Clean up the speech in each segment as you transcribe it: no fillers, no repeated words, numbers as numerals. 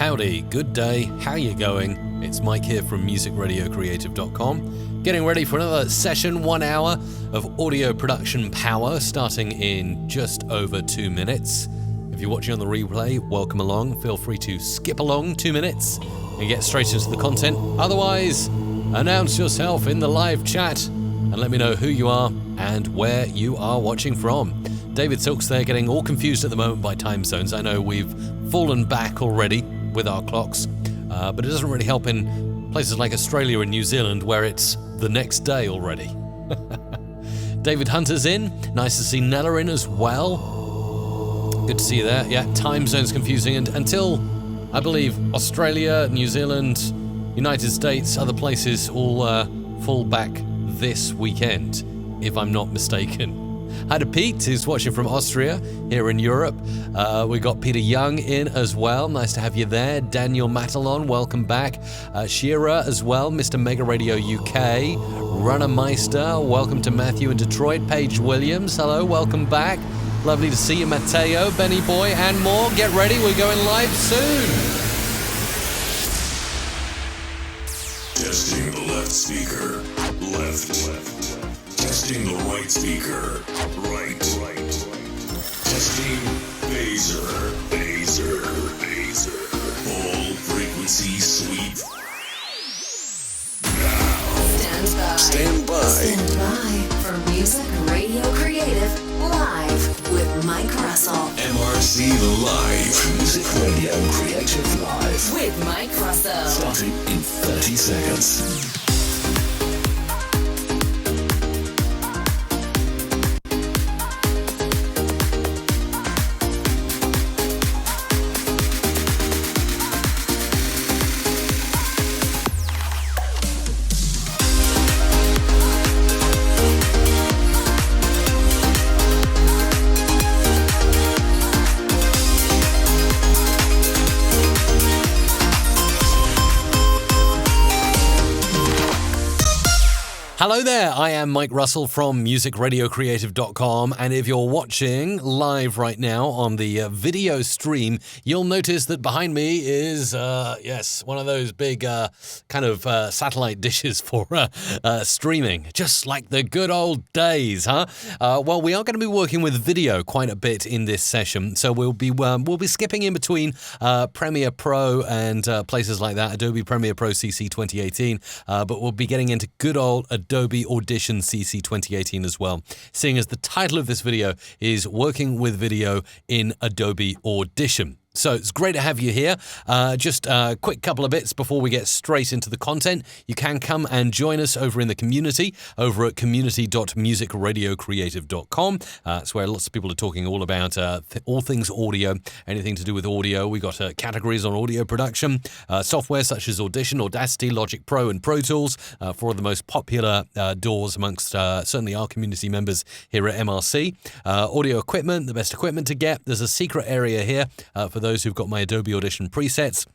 Howdy, good day, how you going? It's Mike here from musicradiocreative.com, getting ready for another session, 1 hour of audio production power, starting in just over 2 minutes. If you're watching on the replay, welcome along. Feel free to skip along 2 minutes and get straight into the content. Otherwise, announce yourself in the live chat and let me know who you are and where you are watching from. David Silks there, getting all confused at the moment by time zones. I know we've fallen back already with our clocks, but it doesn't really help in places like Australia and New Zealand where it's the next day already. David Hunter's in. Nice to see Nella in as well. Good to see you there. Yeah, time zone's confusing, and until I believe Australia, New Zealand, United States, other places all fall back this weekend, if I'm not mistaken. Hi to Pete, who's watching from Austria, here in Europe. We got Peter Young in as well. Nice to have you there. Daniel Matalon, welcome back. Shira as well, Mr. Mega Radio UK. Runner Meister, welcome to Matthew in Detroit. Paige Williams, hello, welcome back. Lovely to see you, Mateo, Benny Boy, and more. Get ready, we're going live soon. Testing the left speaker, left. Testing the right speaker, right. Testing phaser. Full frequency sweep. Now. Stand by for Music Radio Creative Live with Mike Russell. MRC Live. Music Radio Creative Live. With Mike Russell. Starting in 30 seconds. Hello there, I am Mike Russell from musicradiocreative.com, and if you're watching live right now on the video stream, you'll notice that behind me is, one of those big kind of satellite dishes for streaming, just like the good old days, huh? Well, we are going to be working with video quite a bit in this session, so we'll be skipping in between Premiere Pro and places like that, Adobe Premiere Pro CC 2018, but we'll be getting into good old Adobe Audition CC 2018 as well, seeing as the title of this video is Working with Video in Adobe Audition. So it's great to have you here. Just a quick couple of bits before we get straight into the content. You can come and join us over in the community, over at community.musicradiocreative.com. It's where lots of people are talking all about all things audio, anything to do with audio. We got categories on audio production, software such as Audition, Audacity, Logic Pro, and Pro Tools, four of the most popular DAWs amongst certainly our community members here at MRC. Audio equipment, the best equipment to get. There's a secret area here for those who've got my Adobe Audition presets,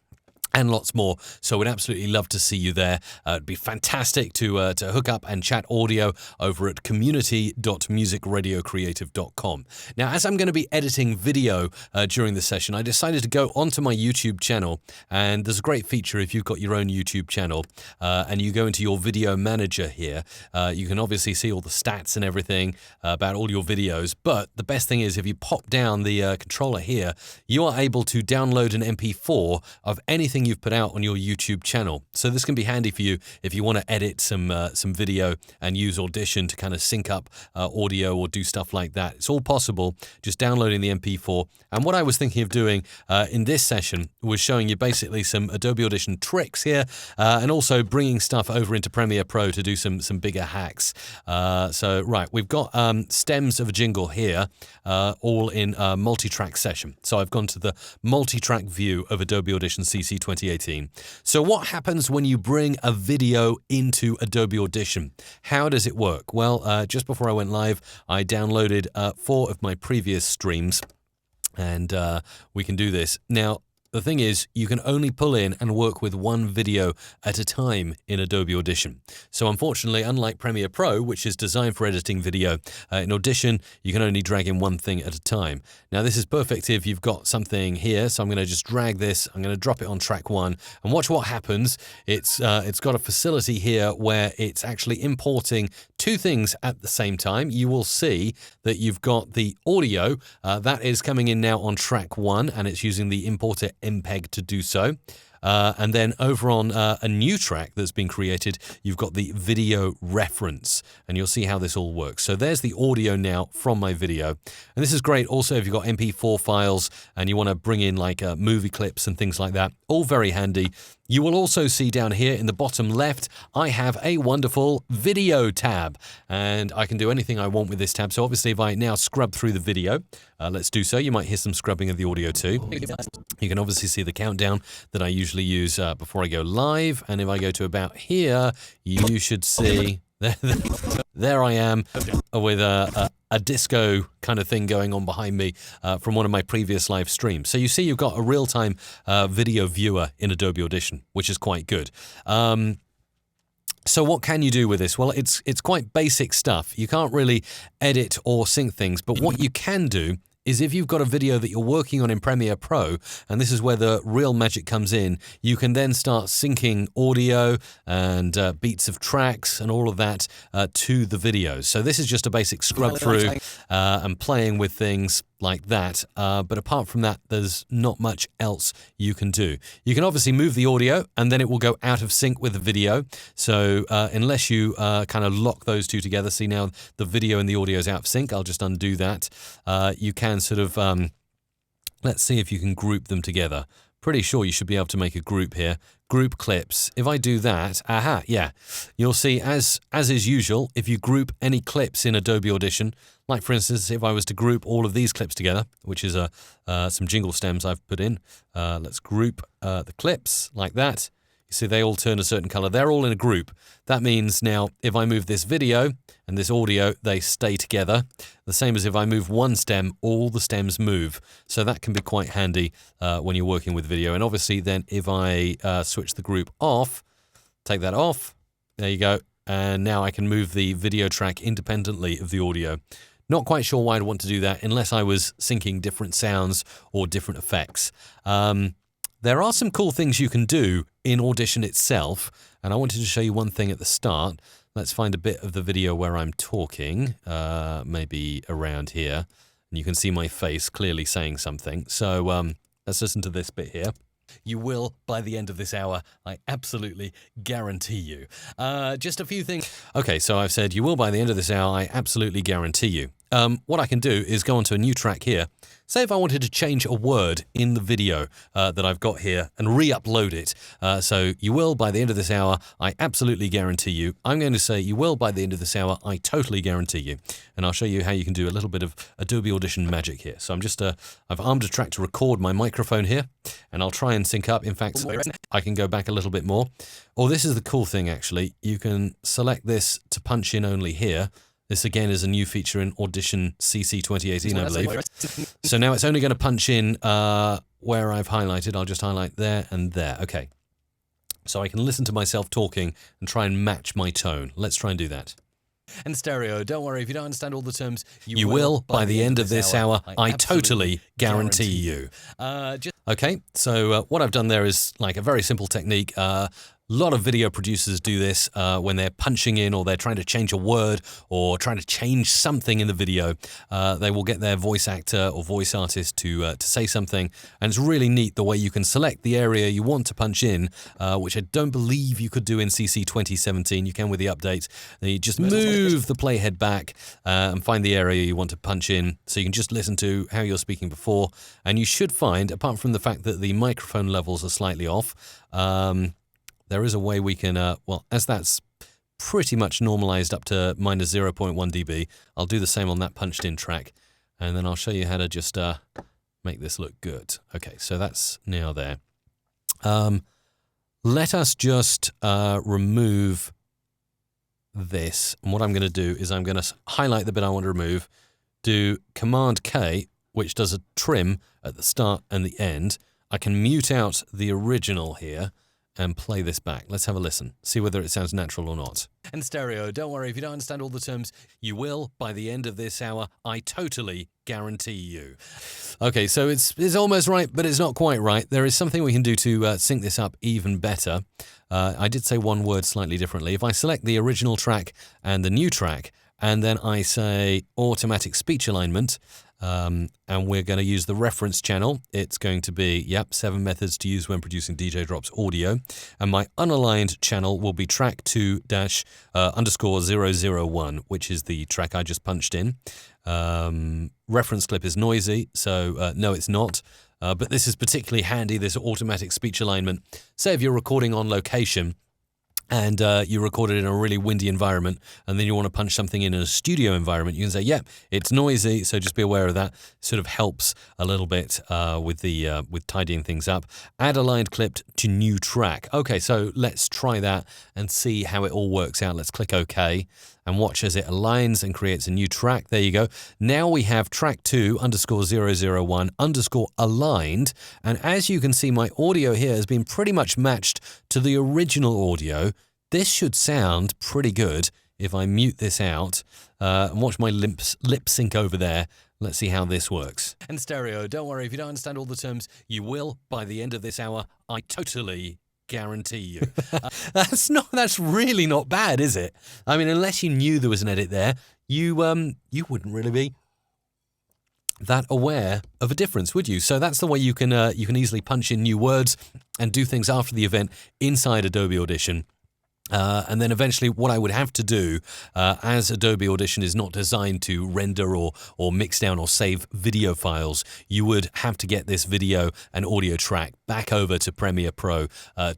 and lots more. So we'd absolutely love to see you there. It'd be fantastic to hook up and chat audio over at community.musicradiocreative.com. Now, as I'm going to be editing video during the session, I decided to go onto my YouTube channel, and there's a great feature if you've got your own YouTube channel, and you go into your video manager here. You can obviously see all the stats and everything about all your videos, but the best thing is if you pop down the controller here, you are able to download an MP4 of anything you've put out on your YouTube channel. So this can be handy for you if you want to edit some video and use Audition to kind of sync up audio or do stuff like that. It's all possible, just downloading the MP4. And what I was thinking of doing in this session was showing you basically some Adobe Audition tricks here, and also bringing stuff over into Premiere Pro to do some bigger hacks. So right, we've got stems of a jingle here, all in a multi-track session. So I've gone to the multi-track view of Adobe Audition CC 2018. So what happens when you bring a video into Adobe Audition? How does it work? Well, just before I went live, I downloaded 4 of my previous streams, and we can do this. Now, The thing is, you can only pull in and work with one video at a time in Adobe Audition. So unfortunately, unlike Premiere Pro, which is designed for editing video, in Audition, you can only drag in one thing at a time. Now, this is perfect if you've got something here. So I'm going to just drag this. I'm going to drop it on track 1 and watch what happens. It's got a facility here where it's actually importing two things at the same time. You will see that you've got the audio that is coming in now on track 1, and it's using the importer MPEG to do so. And then over on a new track that's been created, you've got the video reference, and you'll see how this all works. So there's the audio now from my video. And this is great also if you've got MP4 files and you want to bring in like movie clips and things like that. All very handy. You will also see down here in the bottom left, I have a wonderful video tab, and I can do anything I want with this tab. So obviously if I now scrub through the video, let's do so. You might hear some scrubbing of the audio too. You can obviously see the countdown that I usually use before I go live. And if I go to about here, you should see there I am with a disco kind of thing going on behind me from one of my previous live streams. So you see you've got a real-time video viewer in Adobe Audition, which is quite good. So what can you do with this? Well, it's quite basic stuff. You can't really edit or sync things, but what you can do is if you've got a video that you're working on in Premiere Pro, and this is where the real magic comes in, you can then start syncing audio and beats of tracks and all of that to the videos. So this is just a basic scrub through and playing with things like that. But apart from that, there's not much else you can do. You can obviously move the audio and then it will go out of sync with the video. So unless you kind of lock those two together, see now the video and the audio is out of sync. I'll just undo that. You can sort of, let's see if you can group them together. Pretty sure you should be able to make a group here. Group clips. If I do that, yeah, you'll see as is usual, if you group any clips in Adobe Audition, like for instance, if I was to group all of these clips together, which is some jingle stems I've put in, let's group the clips like that. You see they all turn a certain color. They're all in a group. That means now if I move this video and this audio, they stay together. The same as if I move one stem, all the stems move. So that can be quite handy when you're working with video. And obviously then if I switch the group off, take that off, there you go. And now I can move the video track independently of the audio. Not quite sure why I'd want to do that unless I was syncing different sounds or different effects. There are some cool things you can do in Audition itself, and I wanted to show you one thing at the start. Let's find a bit of the video where I'm talking, maybe around here, and you can see my face clearly saying something. So let's listen to this bit here. You will by the end of this hour, I absolutely guarantee you. Just a few things. Okay, so I've said you will by the end of this hour, I absolutely guarantee you. What I can do is go onto a new track here. Say if I wanted to change a word in the video that I've got here and re-upload it. So you will by the end of this hour, I absolutely guarantee you. I'm going to say you will by the end of this hour, I totally guarantee you. And I'll show you how you can do a little bit of Adobe Audition magic here. So I'm just, I've armed a track to record my microphone here, and I'll try and sync up. In fact, I can go back a little bit more. Oh, this is the cool thing actually. You can select this to punch in only here. This again is a new feature in Audition CC 2018, I believe. So now it's only going to punch in where I've highlighted. I'll just highlight there and there. Okay. So I can listen to myself talking and try and match my tone. Let's try and do that. And stereo, don't worry, if you don't understand all the terms, you will by the end of this hour, I totally guarantee you. Okay, so what I've done there is like a very simple technique. A lot of video producers do this when they're punching in or they're trying to change a word or trying to change something in the video. They will get their voice actor or voice artist to say something, and it's really neat the way you can select the area you want to punch in, which I don't believe you could do in CC 2017. You can with the update. Then you just move the playhead back and find the area you want to punch in, so you can just listen to how you're speaking before, and you should find, apart from the fact that the microphone levels are slightly off, there is a way we can, well, as that's pretty much normalized up to minus 0.1 dB, I'll do the same on that punched in track, and then I'll show you how to just make this look good. Okay, so that's now there. Let us just remove this, and what I'm going to do is I'm going to highlight the bit I want to remove, do Command K, which does a trim at the start and the end. I can mute out the original here and play this back. Let's have a listen. See whether it sounds natural or not. And stereo, don't worry, if you don't understand all the terms, you will by the end of this hour. I totally guarantee you. Okay, so it's almost right, but it's not quite right. There is something we can do to sync this up even better. I did say one word slightly differently. If I select the original track and the new track, and then I say automatic speech alignment, and we're going to use the reference channel. It's going to be, 7 methods to use when producing DJ Drops audio. And my unaligned channel will be track 2-_001, which is the track I just punched in. Reference clip is noisy, so no, it's not. But this is particularly handy, this automatic speech alignment. Say if you're recording on location, and you record it in a really windy environment, and then you want to punch something in a studio environment, you can say, it's noisy, so just be aware of that. Sort of helps a little bit with tidying things up. Add aligned clip to new track. Okay, so let's try that and see how it all works out. Let's click OK and watch as it aligns and creates a new track. There you go. Now we have track 2_001_aligned, and as you can see, my audio here has been pretty much matched to the original audio. This should sound pretty good if I mute this out and watch my lip sync over there. Let's see how this works. And stereo, don't worry, if you don't understand all the terms, you will by the end of this hour. I totally guarantee you. That's really not bad, is it? I mean, unless you knew there was an edit there, you wouldn't really be that aware of a difference, would you? So that's the way you can easily punch in new words and do things after the event inside Adobe Audition. And then eventually what I would have to do, as Adobe Audition is not designed to render or mix down or save video files, you would have to get this video and audio track back over to Premiere Pro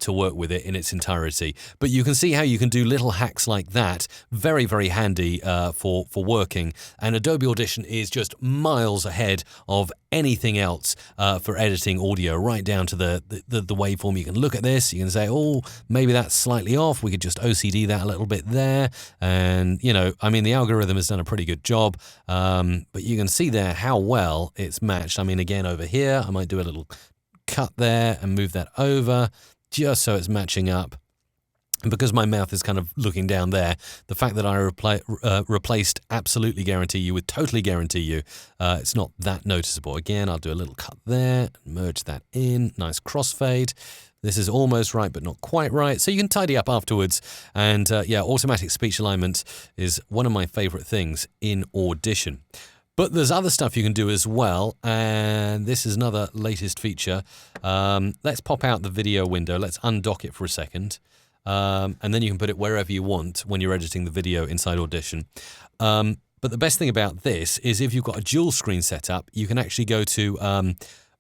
to work with it in its entirety. But you can see how you can do little hacks like that. Very, very handy for working. And Adobe Audition is just miles ahead of anything else for editing audio, right down to the waveform. You can look at this, you can say, oh, maybe that's slightly off. We could just OCD that a little bit there. And, the algorithm has done a pretty good job. But you can see there how well it's matched. I mean, again, over here, I might do a little cut there and move that over just so it's matching up. And because my mouth is kind of looking down there, the fact that I replaced absolutely guarantee you with totally guarantee you, it's not that noticeable. Again, I'll do a little cut there, merge that in, nice crossfade. This is almost right, but not quite right. So you can tidy up afterwards. And automatic speech alignment is one of my favorite things in Audition. But there's other stuff you can do as well, and this is another latest feature. Let's pop out the video window. Let's undock it for a second. And then you can put it wherever you want when you're editing the video inside Audition. But the best thing about this is if you've got a dual screen set up, you can actually go to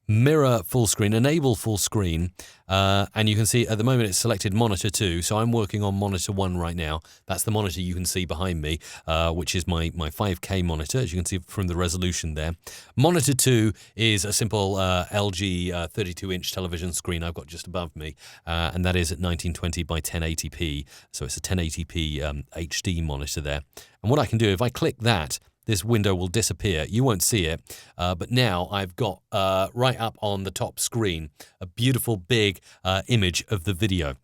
mirror full screen, enable full screen, and you can see at the moment it's selected monitor 2, so I'm working on monitor 1 right now. That's the monitor you can see behind me, which is my 5K monitor, as you can see from the resolution there. Monitor 2 is a simple LG 32-inch television screen I've got just above me, and that is at 1920 by 1080p, so it's a 1080p HD monitor there. And what I can do, if I click that, this window will disappear. You won't see it, but now I've got right up on the top screen a beautiful big image of the video.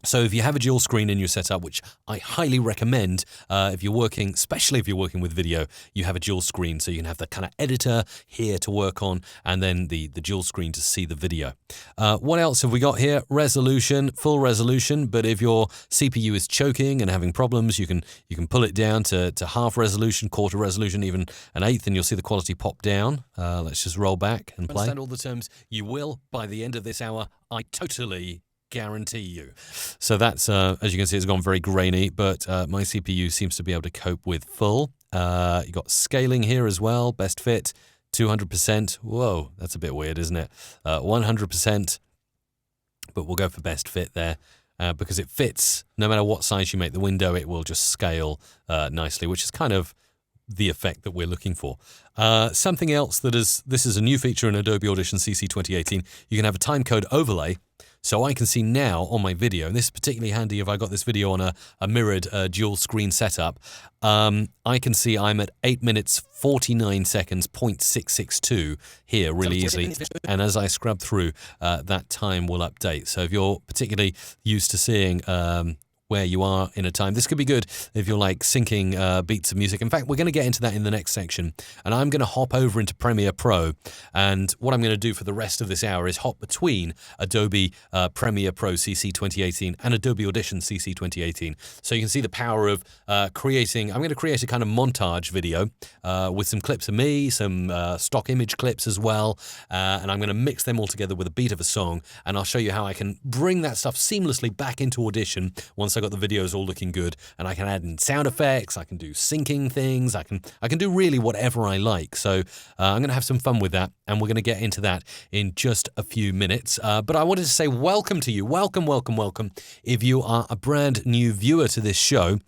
So if you have a dual screen in your setup, which I highly recommend if you're working, especially if you're working with video, you have a dual screen so you can have the kind of editor here to work on and then the dual screen to see the video. What else have we got here? Resolution, full resolution, but if your CPU is choking and having problems, you can pull it down to half resolution, quarter resolution, even an eighth, and you'll see the quality pop down. Let's just roll back and play. Understand all the terms. You will by the end of this hour. I totally guarantee you. So that's, as you can see, it's gone very grainy, but my CPU seems to be able to cope with full. You got scaling here as well, best fit, 200%. Whoa, that's a bit weird, isn't it? 100%, but we'll go for best fit there. Because it fits, no matter what size you make the window, it will just scale nicely, which is kind of the effect that we're looking for. Something else this is a new feature in Adobe Audition CC 2018. You can have a timecode overlay. So I can see now on my video, and this is particularly handy if I got this video on a mirrored dual screen setup, I can see I'm at 8 minutes 49 seconds, 0.662 here really easily. And as I scrub through, that time will update. So if you're particularly used to seeing where you are in a time, this could be good if you're like syncing beats of music. In fact, we're going to get into that in the next section, and I'm going to hop over into Premiere Pro, and what I'm going to do for the rest of this hour is hop between Adobe Premiere Pro CC 2018 and Adobe Audition CC 2018, so you can see the power of creating. I'm going to create a kind of montage video with some clips of me, some stock image clips as well, and I'm going to mix them all together with a beat of a song, and I'll show you how I can bring that stuff seamlessly back into Audition once I got the videos all looking good, and I can add in sound effects, I can do syncing things, I can do really whatever I like. So I'm going to have some fun with that, and we're going to get into that in just a few minutes. But I wanted to say welcome to you. Welcome. If you are a brand new viewer to this show,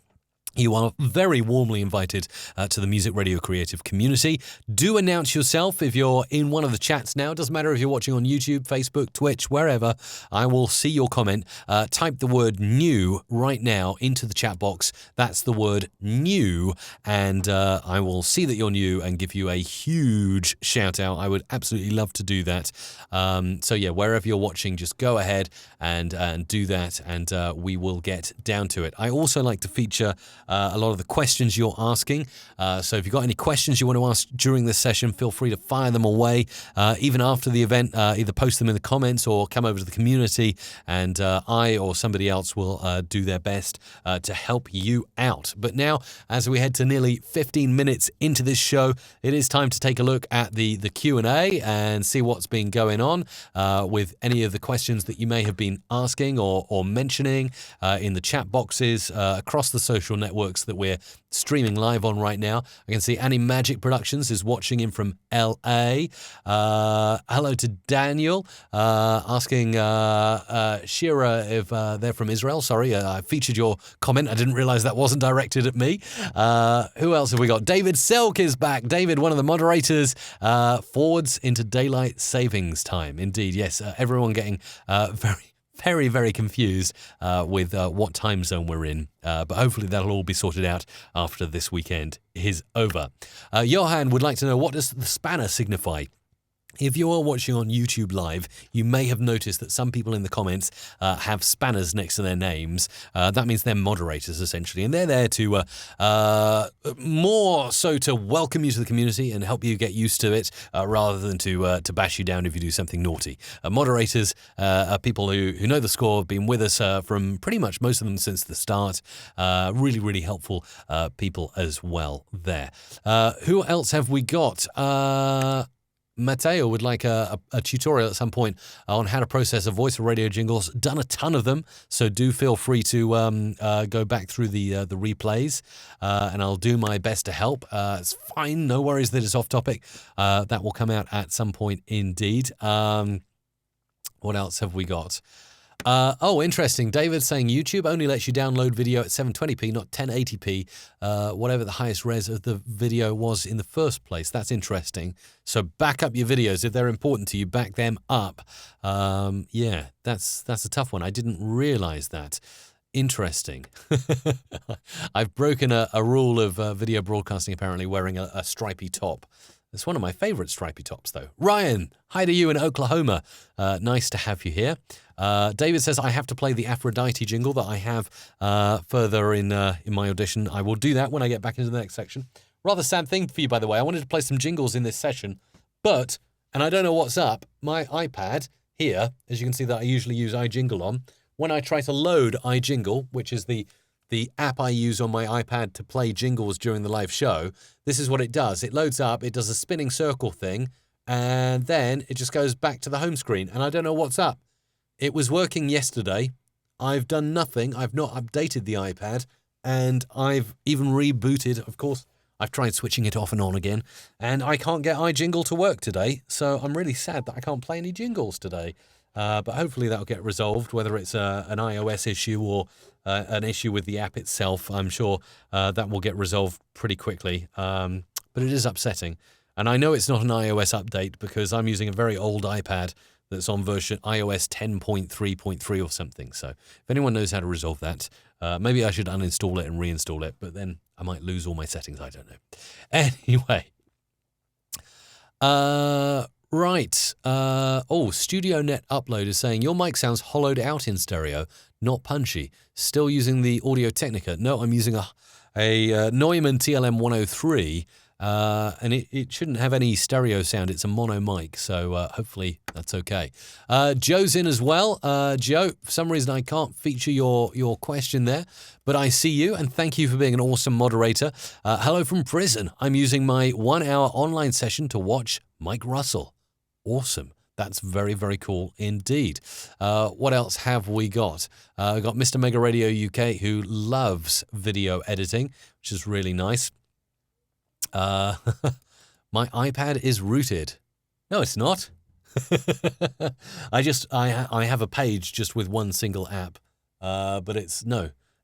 you are very warmly invited to the Music Radio Creative community. Do announce yourself if you're in one of the chats now. It doesn't matter if you're watching on YouTube, Facebook, Twitch, wherever. I will see your comment. Type the word new right now into the chat box. That's the word new. And I will see that you're new and give you a huge shout out. I would absolutely love to do that. So yeah, wherever you're watching, just go ahead and do that, and we will get down to it. I also like to feature a lot of the questions you're asking. So if you've got any questions you want to ask during this session, feel free to fire them away. Even after the event, either post them in the comments or come over to the community, and I or somebody else will do their best to help you out. But now, as we head to nearly 15 minutes into this show, it is time to take a look at the Q&A and see what's been going on with any of the questions that you may have been asking or mentioning in the chat boxes across the social networks that we're streaming live on right now. I can see Annie Magic Productions is watching in from LA. Hello to Daniel, asking Shira if they're from Israel. Sorry, I featured your comment. I didn't realize that wasn't directed at me. Who else have we got? David Selk is back. David, one of the moderators, forwards into daylight savings time. Indeed, yes. Everyone getting very confused with what time zone we're in. But hopefully that'll all be sorted out after this weekend is over. Johan would like to know, what does the spanner signify? If you are watching on YouTube Live, you may have noticed that some people in the comments have spanners next to their names. That means they're moderators, essentially, and they're there to more so to welcome you to the community and help you get used to it, rather than to bash you down if you do something naughty. Moderators are people who know the score, have been with us from pretty much most of them since the start. Really helpful people as well there. Who else have we got? Matteo would like a tutorial at some point on how to process a voice or radio jingles. Done a ton of them, so do feel free to go back through the replays, and I'll do my best to help. It's fine, no worries that it's off topic. That will come out at some point indeed. What else have we got? Oh, interesting. David saying YouTube only lets you download video at 720p, not 1080p, whatever the highest res of the video was in the first place. That's interesting. So back up your videos. If they're important to you, back them up. Yeah, that's a tough one. I didn't realize that. Interesting. I've broken a rule of video broadcasting, apparently, wearing a stripy top. It's one of my favorite stripy tops, though. Ryan, hi to you in Oklahoma. Nice to have you here. David says, I have to play the Aphrodite jingle that I have further in my audition. I will do that when I get back into the next section. Rather sad thing for you, by the way. I wanted to play some jingles in this session, but, and I don't know what's up, my iPad here, as you can see that I usually use iJingle on, when I try to load iJingle, which is the app I use on my iPad to play jingles during the live show, this is what it does. It loads up, it does a spinning circle thing, and then it just goes back to the home screen, and I don't know what's up. It was working yesterday. I've done nothing. I've not updated the iPad, and I've even rebooted. Of course, I've tried switching it off and on again, and I can't get iJingle to work today, so I'm really sad that I can't play any jingles today. But hopefully that'll get resolved, whether it's an iOS issue or an issue with the app itself. I'm sure that will get resolved pretty quickly, but it is upsetting. And I know it's not an iOS update because I'm using a very old iPad that's on version iOS 10.3.3 or something. So if anyone knows how to resolve that, maybe I should uninstall it and reinstall it, but then I might lose all my settings. I don't know. Anyway. Right. StudioNet Upload is saying, your mic sounds hollowed out in stereo, not punchy. Still using the Audio Technica. No, I'm using a Neumann TLM 103, and it shouldn't have any stereo sound. It's a mono mic, so hopefully that's okay. Joe's in as well. Joe, for some reason I can't feature your question there, but I see you, and thank you for being an awesome moderator. Hello from prison. I'm using my 1 hour online session to watch Mike Russell. Awesome. That's very, very cool indeed. What else have we got? We've got Mr. Mega Radio UK, who loves video editing, which is really nice. My iPad is rooted. No, it's not. I have a page just with one single app, but I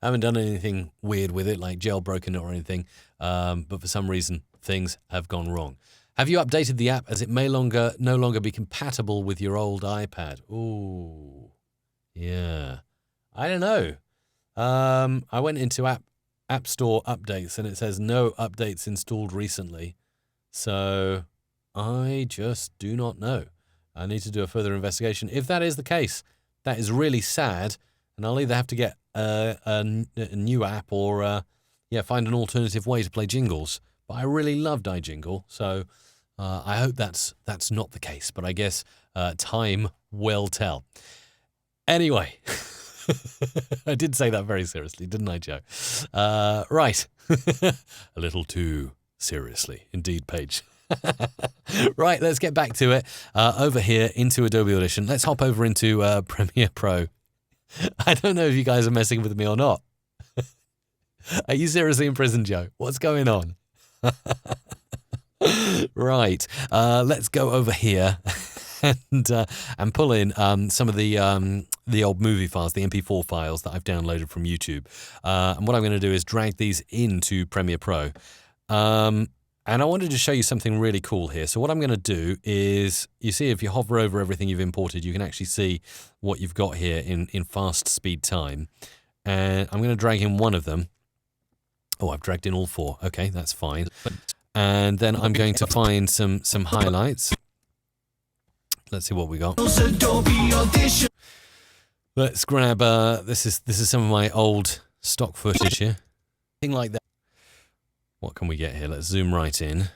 haven't done anything weird with it, like jailbroken it or anything, but for some reason, things have gone wrong. Have you updated the app as it may no longer be compatible with your old iPad? Ooh, yeah. I don't know. I went into App Store updates and it says no updates installed recently. So I just do not know. I need to do a further investigation. If that is the case, that is really sad. And I'll either have to get a new app or find an alternative way to play jingles. But I really loved iJingle, so I hope that's not the case. But I guess time will tell. Anyway, I did say that very seriously, didn't I, Joe? Right. A little too seriously. Indeed, Paige. Right, let's get back to it. Over here into Adobe Audition. Let's hop over into Premiere Pro. I don't know if you guys are messing with me or not. Are you seriously in prison, Joe? What's going on? Right, let's go over here and pull in some of the old movie files, the MP4 files that I've downloaded from YouTube. And what I'm going to do is drag these into Premiere Pro. And I wanted to show you something really cool here. So what I'm going to do is, you see, if you hover over everything you've imported, you can actually see what you've got here in fast speed time. And I'm going to drag in one of them. Oh, I've dragged in all four. Okay, that's fine. And then I'm going to find some highlights. Let's see what we got. Let's grab, this is some of my old stock footage here. Thing like that. What can we get here? Let's zoom right in.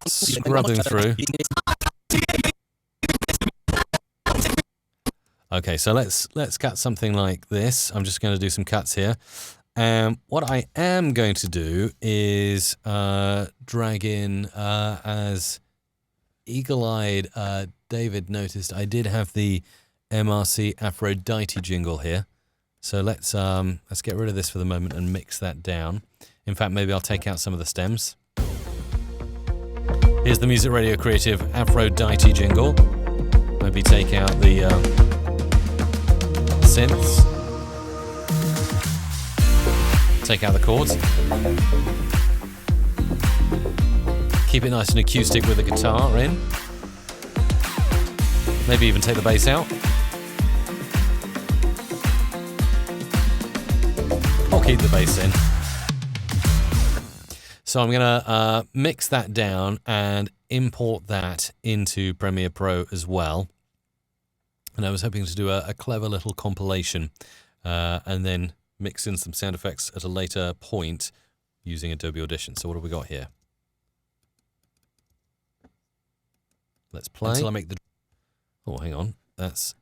Scrubbing through. Okay, so let's cut something like this. I'm just going to do some cuts here. What I am going to do is drag in, as eagle-eyed David noticed, I did have the MRC Aphrodite jingle here. So let's get rid of this for the moment and mix that down. In fact, maybe I'll take out some of the stems. Here's the Music Radio Creative Aphrodite jingle. Maybe take out the synths. Take out the chords. Keep it nice and acoustic with the guitar in. Maybe even take the bass out. Or keep the bass in. So I'm going to mix that down and import that into Premiere Pro as well. And I was hoping to do a clever little compilation and then mix in some sound effects at a later point using Adobe Audition. So what have we got here? Let's play. Until I make the... Oh, hang on. That's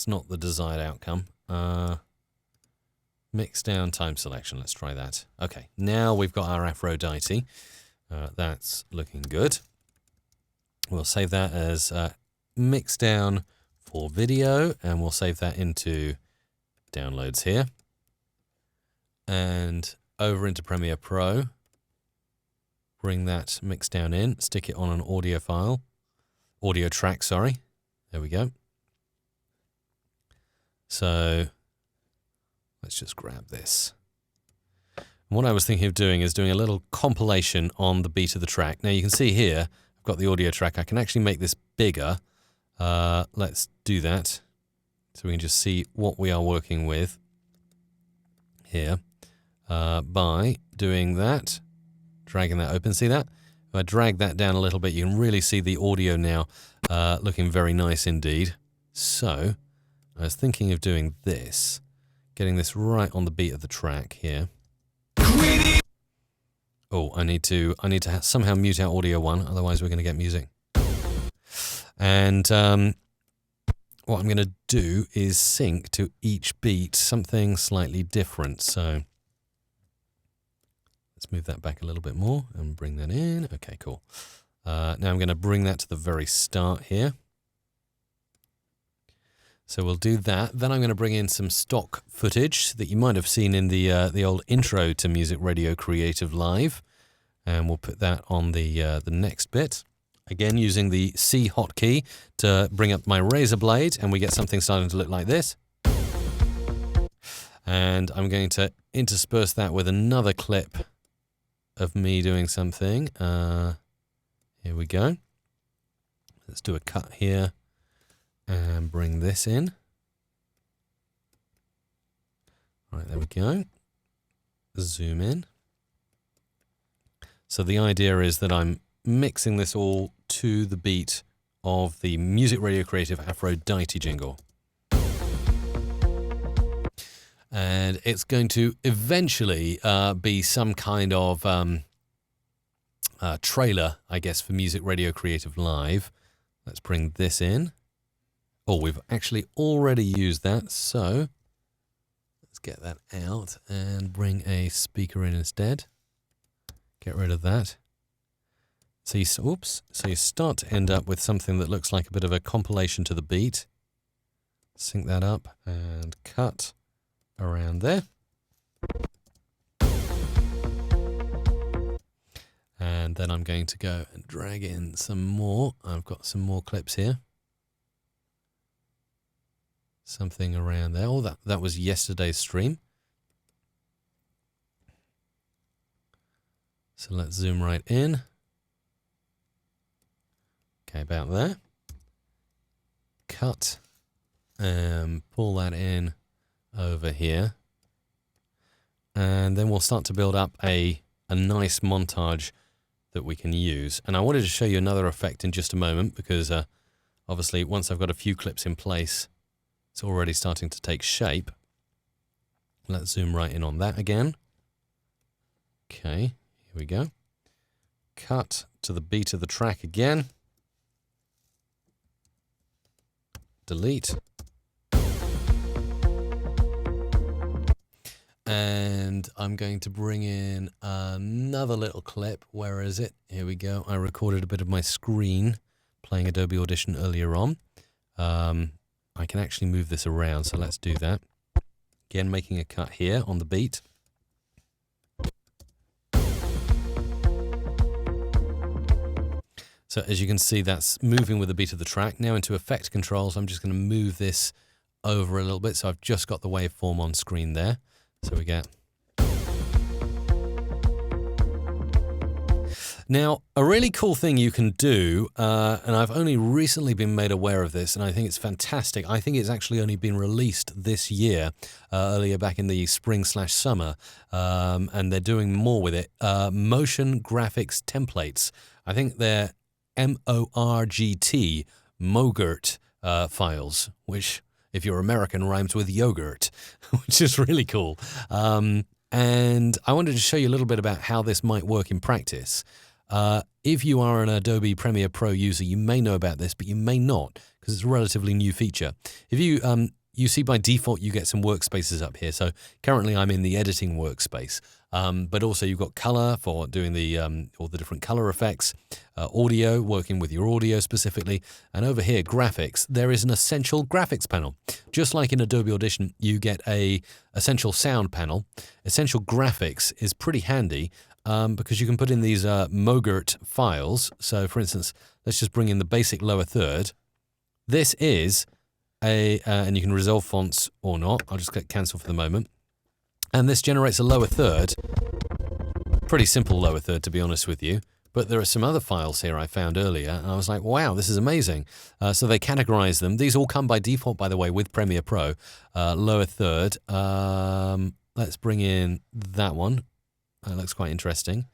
not the desired outcome. Mix down time selection. Let's try that. Okay, now we've got our Aphrodite. That's looking good. We'll save that as mix down for video, and we'll save that into downloads here. And over into Premiere Pro. Bring that mix down in. Stick it on an audio file. Audio track, sorry. There we go. So... let's just grab this. And what I was thinking of doing is doing a little compilation on the beat of the track. Now you can see here, I've got the audio track. I can actually make this bigger. Let's do that so we can just see what we are working with here by doing that, dragging that open. See that? If I drag that down a little bit, you can really see the audio now looking very nice indeed. So I was thinking of doing this, getting this right on the beat of the track here. Oh, I need to somehow mute out audio 1, otherwise we're going to get music. And what I'm going to do is sync to each beat something slightly different. So let's move that back a little bit more and bring that in. Okay, cool. Now I'm going to bring that to the very start here. So we'll do that. Then I'm going to bring in some stock footage that you might have seen in the old intro to Music Radio Creative Live, and we'll put that on the next bit. Again, using the C hotkey to bring up my razor blade, and we get something starting to look like this. And I'm going to intersperse that with another clip of me doing something. Here we go. Let's do a cut here. And bring this in. All right, there we go. Zoom in. So the idea is that I'm mixing this all to the beat of the Music Radio Creative Aphrodite jingle. And it's going to eventually be some kind of trailer, I guess, for Music Radio Creative Live. Let's bring this in. Oh, we've actually already used that, so let's get that out and bring a speaker in instead. Get rid of that. So you start to end up with something that looks like a bit of a compilation to the beat. Sync that up and cut around there. And then I'm going to go and drag in some more. I've got some more clips here. Something around there. Oh, that was yesterday's stream. So let's zoom right in. Okay, about there. Cut and pull that in over here. And then we'll start to build up a nice montage that we can use. And I wanted to show you another effect in just a moment because obviously once I've got a few clips in place, it's already starting to take shape. Let's zoom right in on that again. Okay, here we go. Cut to the beat of the track again. Delete. And I'm going to bring in another little clip. Where is it? Here we go. I recorded a bit of my screen playing Adobe Audition earlier on. I can actually move this around, so let's do that. Again, making a cut here on the beat. So as you can see, that's moving with the beat of the track. Now into effect controls, I'm just going to move this over a little bit. So I've just got the waveform on screen there. So we get... Now, a really cool thing you can do, and I've only recently been made aware of this, and I think it's fantastic. I think it's actually only been released this year, earlier back in the spring/summer, and they're doing more with it. Motion graphics templates. I think they're MORGT, Mogurt files, which, if you're American, rhymes with yogurt, which is really cool. And I wanted to show you a little bit about how this might work in practice. If you are an Adobe Premiere Pro user, you may know about this, but you may not, because it's a relatively new feature. If you see by default you get some workspaces up here. So currently I'm in the editing workspace, but also you've got color for doing the all the different color effects, audio, working with your audio specifically, and over here graphics. There is an essential graphics panel. Just like in Adobe Audition, you get a essential sound panel. Essential graphics is pretty handy. Because you can put in these Mogurt files. So, for instance, let's just bring in the basic lower third. This is and you can resolve fonts or not. I'll just click cancel for the moment. And this generates a lower third Pretty simple lower third, to be honest with you. But there are some other files here I found earlier, and I was like, wow, this is amazing. So they categorize them. These all come by default, by the way, with Premiere Pro. Lower third. Let's bring in that one. That looks quite interesting.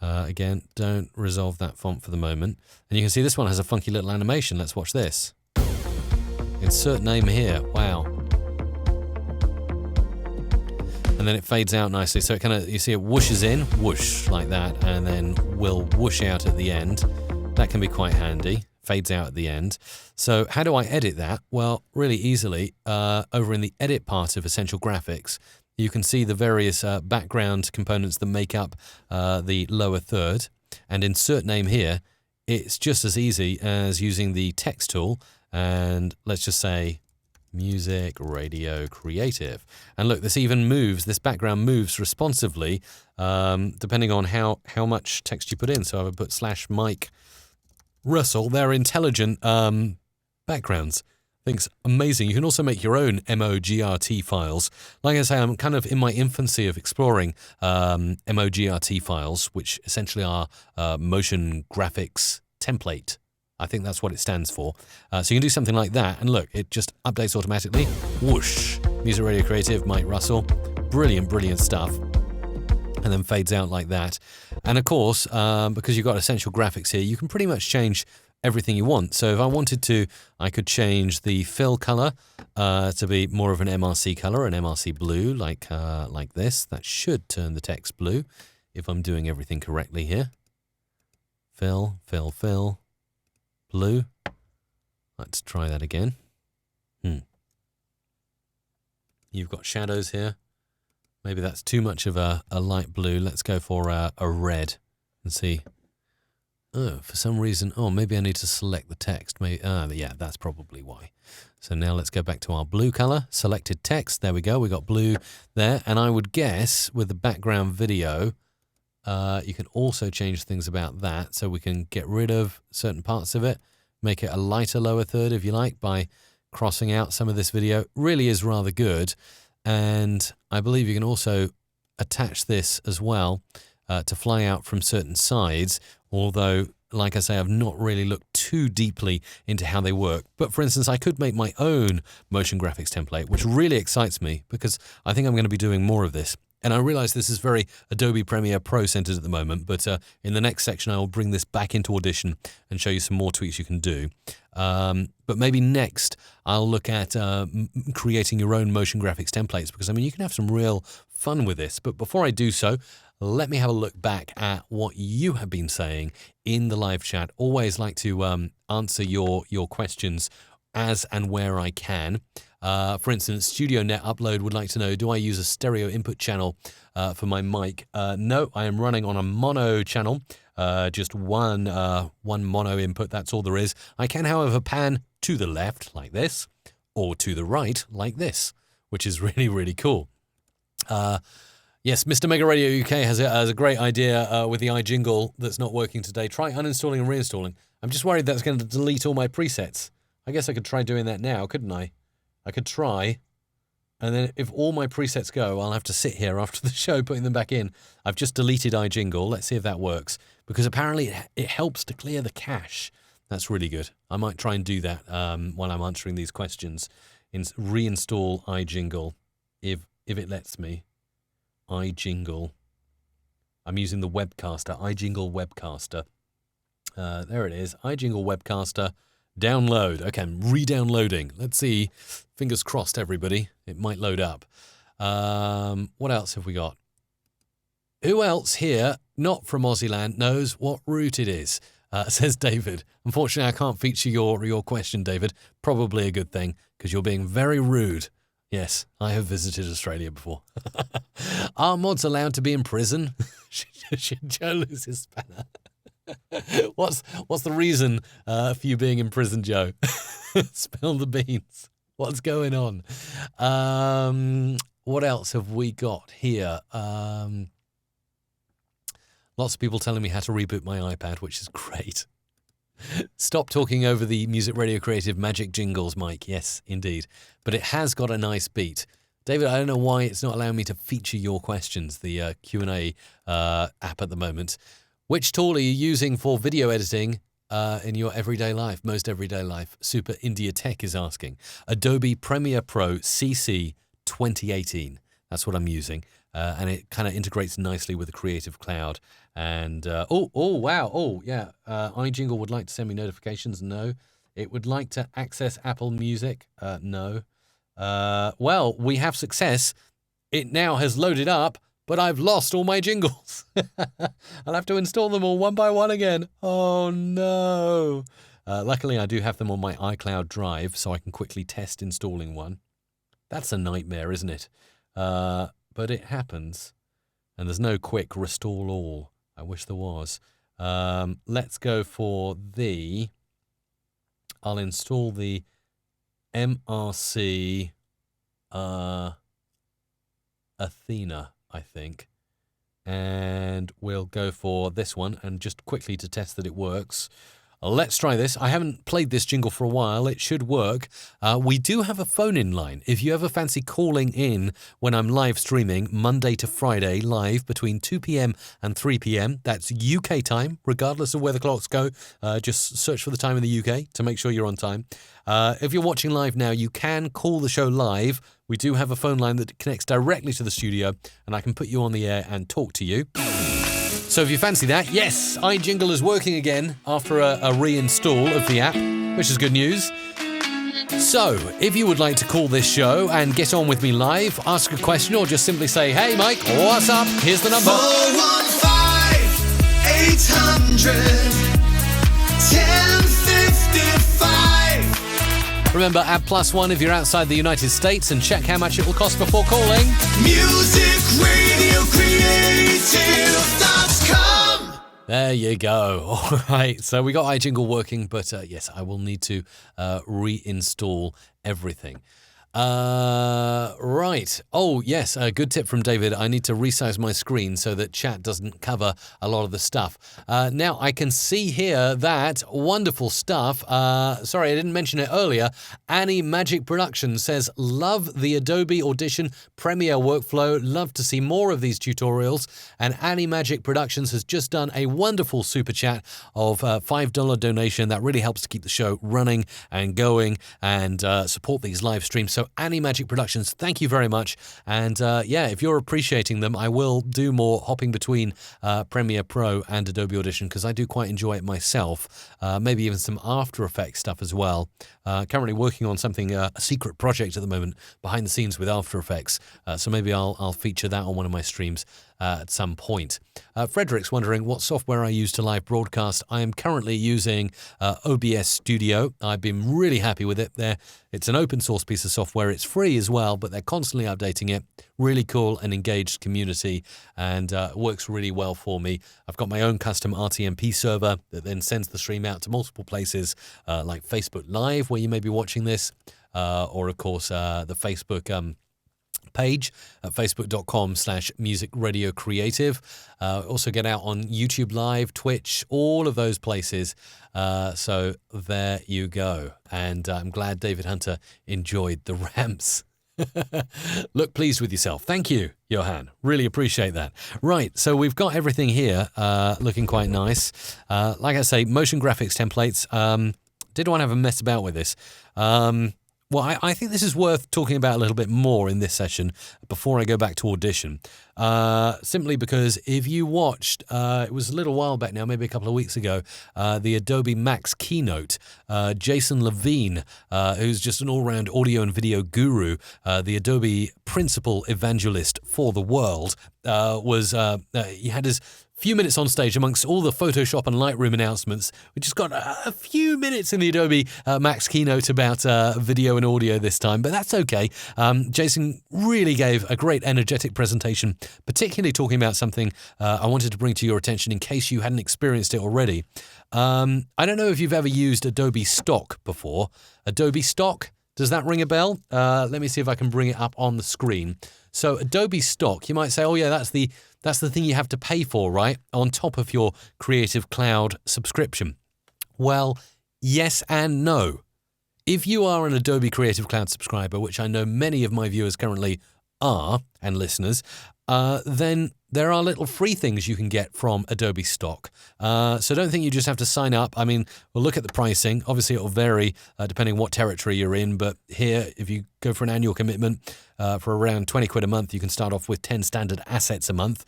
Again, don't resolve that font for the moment. And you can see this one has a funky little animation. Let's watch this. Insert name here. Wow. And then it fades out nicely. So it kind of, you see it whooshes in, whoosh, like that, and then will whoosh out at the end. That can be quite handy. Fades out at the end. So how do I edit that? Well, really easily. Over in the edit part of Essential Graphics, you can see the various background components that make up the lower third. And insert name here, it's just as easy as using the text tool. And let's just say Music Radio Creative. And look, this even moves, this background moves responsively depending on how much text you put in. So I would put /Mike Russell. They're intelligent backgrounds. I think it's amazing. You can also make your own MOGRT files. Like I say, I'm kind of in my infancy of exploring MOGRT files, which essentially are motion graphics template. I think that's what it stands for. So you can do something like that, and look, it just updates automatically. Whoosh! Music Radio Creative, Mike Russell. Brilliant, brilliant stuff. And then fades out like that. And of course, because you've got Essential Graphics here, you can pretty much change everything you want. So if I wanted to, I could change the fill color to be more of an MRC color, an MRC blue, like this. That should turn the text blue if I'm doing everything correctly here. Fill, fill, fill. Blue. Let's try that again. You've got shadows here. Maybe that's too much of a light blue. Let's go for a red and see. Oh, for some reason, maybe I need to select the text. Maybe, yeah, that's probably why. So now let's go back to our blue color, selected text. There we go. We got blue there. And I would guess with the background video, you can also change things about that. So we can get rid of certain parts of it, make it a lighter lower third, if you like, by crossing out some of this video. Really is rather good. And I believe you can also attach this as well to fly out from certain sides, although, like I say, I've not really looked too deeply into how they work. But for instance, I could make my own motion graphics template, which really excites me because I think I'm going to be doing more of this. And I realize this is very Adobe Premiere Pro centered at the moment, but in the next section, I will bring this back into Audition and show you some more tweaks you can do. But maybe next, I'll look at creating your own motion graphics templates, because, I mean, you can have some real fun with this. But before I do so, let me have a look back at what you have been saying in the live chat. Always like to answer your questions as and where I can. For instance, StudioNet Upload would like to know, do I use a stereo input channel for my mic? No, I am running on a mono channel, just one mono input, that's all there is. I can, however, pan to the left like this, or to the right like this, which is really, really cool. Yes, Mr. Mega Radio UK has a great idea with the iJingle that's not working today. Try uninstalling and reinstalling. I'm just worried that's going to delete all my presets. I guess I could try doing that now, couldn't I? I could try, and then if all my presets go, I'll have to sit here after the show putting them back in. I've just deleted iJingle. Let's see if that works, because apparently it helps to clear the cache. That's really good. I might try and do that while I'm answering these questions. Reinstall iJingle if it lets me. iJingle. I'm using the Webcaster, iJingle Webcaster. There it is, iJingle Webcaster. Download. Okay, I'm re-downloading. Let's see. Fingers crossed, everybody. It might load up. What else have we got? Who else here, not from Aussieland, knows what route it is? Says David. Unfortunately, I can't feature your question, David. Probably a good thing, because you're being very rude. Yes, I have visited Australia before. Are mods allowed to be in prison? Should Joe lose his spanner? What's the reason for you being in prison, Joe? Spill the beans. What's going on? What else have we got here? Lots of people telling me how to reboot my iPad, which is great. Stop talking over the Music Radio Creative magic jingles, Mike. Yes, indeed. But it has got a nice beat. David, I don't know why it's not allowing me to feature your questions, the Q&A app at the moment. Which tool are you using for video editing in your everyday life, most everyday life? Super India Tech is asking. Adobe Premiere Pro CC 2018. That's what I'm using. And it kind of integrates nicely with the Creative Cloud. And, wow. Oh, yeah. iJingle would like to send me notifications. No. It would like to access Apple Music. No. Well, we have success. It now has loaded up, but I've lost all my jingles. I'll have to install them all one by one again. Oh, no. Luckily, I do have them on my iCloud drive, so I can quickly test installing one. That's a nightmare, isn't it? But it happens, and there's no quick restore all. I wish there was. Let's go for I'll install the MRC Athena, I think. And we'll go for this one, and just quickly to test that it works. Let's try this. I haven't played this jingle for a while. It should work. We do have a phone-in line. If you ever fancy calling in when I'm live streaming Monday to Friday live between 2 p.m. and 3 p.m., that's UK time, regardless of where the clocks go. Just search for the time in the UK to make sure you're on time. If you're watching live now, you can call the show live. We do have a phone line that connects directly to the studio, and I can put you on the air and talk to you. So if you fancy that, yes, iJingle is working again after a reinstall of the app, which is good news. So, if you would like to call this show and get on with me live, ask a question, or just simply say, hey, Mike, what's up? Here's the number. 415-800-1055. Remember, add +1 if you're outside the United States and check how much it will cost before calling. MusicRadioCreative.com. There you go. All right. So we got iJingle working, but yes, I will need to reinstall everything. Right. Oh, yes. A good tip from David. I need to resize my screen so that chat doesn't cover a lot of the stuff. Now, I can see here that wonderful stuff. Sorry, I didn't mention it earlier. Annie Magic Productions says, love the Adobe Audition Premiere workflow. Love to see more of these tutorials. And Annie Magic Productions has just done a wonderful super chat of $5 donation. That really helps to keep the show running and going and support these live streams. So Annie Magic Productions, thank you very much. And yeah, if you're appreciating them, I will do more hopping between Premiere Pro and Adobe Audition, because I do quite enjoy it myself. Maybe even some After Effects stuff as well. Currently working on something, a secret project at the moment, behind the scenes with After Effects. So maybe I'll feature that on one of my streams at some point. Frederick's wondering what software I use to live broadcast. I am currently using OBS Studio. I've been really happy with it. It's an open source piece of software. It's free as well, but they're constantly updating it. Really cool and engaged community, and works really well for me. I've got my own custom RTMP server that then sends the stream out to multiple places, like Facebook Live, where you may be watching this, or of course the Facebook page at facebook.com/musicradiocreative. Also get out on YouTube Live, Twitch, all of those places. So there you go. And I'm glad David Hunter enjoyed the ramps. Look pleased with yourself. Thank you, Johan. Really appreciate that. Right, so we've got everything here looking quite nice. Like I say, motion graphics templates. Did want to have a mess about with this. Well, I think this is worth talking about a little bit more in this session before I go back to Audition. Simply because if you watched, it was a little while back now, maybe a couple of weeks ago, the Adobe Max keynote, Jason Levine, who's just an all-round audio and video guru, the Adobe principal evangelist for the world, he had his few minutes on stage amongst all the Photoshop and Lightroom announcements. We just got a few minutes in the Adobe Max keynote about video and audio this time, but that's okay. Jason really gave a great energetic presentation, particularly talking about something I wanted to bring to your attention in case you hadn't experienced it already. I don't know if you've ever used Adobe Stock before. Adobe Stock, does that ring a bell? Let me see if I can bring it up on the screen. So Adobe Stock, you might say, oh yeah, that's the thing you have to pay for, right? On top of your Creative Cloud subscription. Well, yes and no. If you are an Adobe Creative Cloud subscriber, which I know many of my viewers currently are, and listeners, then there are little free things you can get from Adobe Stock. So don't think you just have to sign up. I mean, we'll look at the pricing. Obviously, it'll vary depending on what territory you're in. But here, if you go for an annual commitment for around 20 quid a month, you can start off with 10 standard assets a month.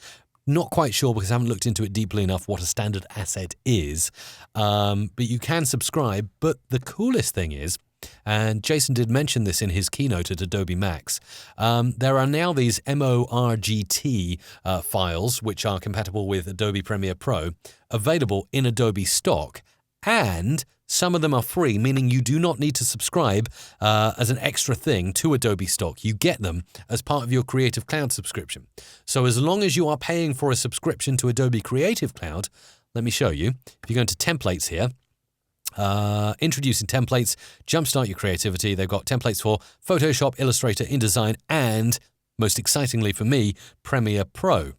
Not quite sure because I haven't looked into it deeply enough what a standard asset is. But you can subscribe. But the coolest thing is, and Jason did mention this in his keynote at Adobe Max, there are now these MORGT files, which are compatible with Adobe Premiere Pro, available in Adobe Stock, and some of them are free, meaning you do not need to subscribe as an extra thing to Adobe Stock. You get them as part of your Creative Cloud subscription. So as long as you are paying for a subscription to Adobe Creative Cloud, let me show you. If you go into Templates here, introducing templates, jumpstart your creativity. They've got templates for Photoshop, Illustrator, InDesign, and most excitingly for me, Premiere Pro.